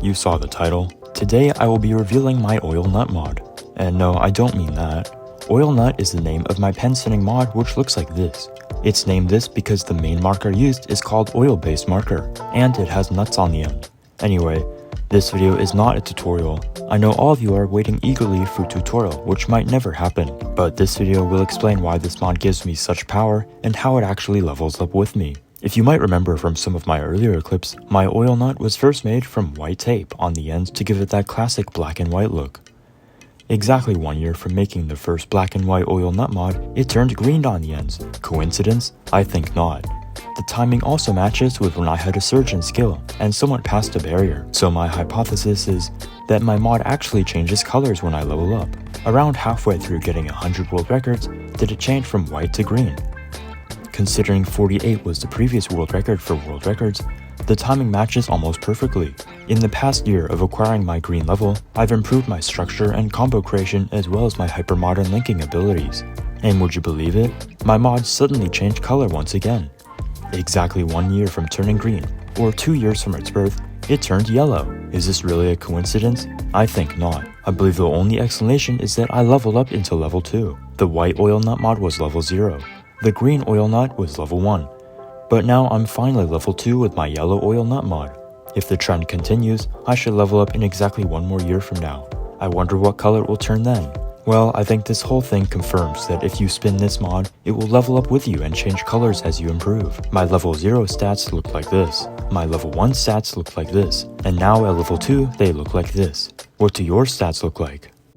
You saw the title. Today I will be revealing my oil nut mod. And no, I don't mean that. Oil nut is the name of my pen setting mod, which looks like this. It's named this because the main marker used is called oil-based marker, and it has nuts on the end. Anyway, this video is not a tutorial. I know all of you are waiting eagerly for a tutorial, which might never happen, but this video will explain why this mod gives me such power and how it actually levels up with me. If you might remember from some of my earlier clips, my oil nut was first made from white tape on the ends to give it that classic black and white look. Exactly 1 year from making the first black and white oil nut mod, it turned green on the ends. Coincidence? I think not. The timing also matches with when I had a surge in skill, and somewhat passed a barrier, so my hypothesis is that my mod actually changes colors when I level up. Around halfway through getting 100 world records, did it change from white to green. Considering 48 was the previous world record for world records, the timing matches almost perfectly. In the past year of acquiring my green level, I've improved my structure and combo creation as well as my hypermodern linking abilities. And would you believe it? My mod suddenly changed color once again. Exactly 1 year from turning green, or 2 years from its birth, it turned yellow. Is this really a coincidence? I think not. I believe the only explanation is that I leveled up into level 2. The white oil nut mod was level 0. The green oil nut was level 1. But now I'm finally level 2 with my yellow oil nut mod. If the trend continues, I should level up in exactly 1 more year from now. I wonder what color it will turn then. Well, I think this whole thing confirms that if you spin this mod, it will level up with you and change colors as you improve. My level 0 stats look like this. My level 1 stats look like this. And now at level 2, they look like this. What do your stats look like?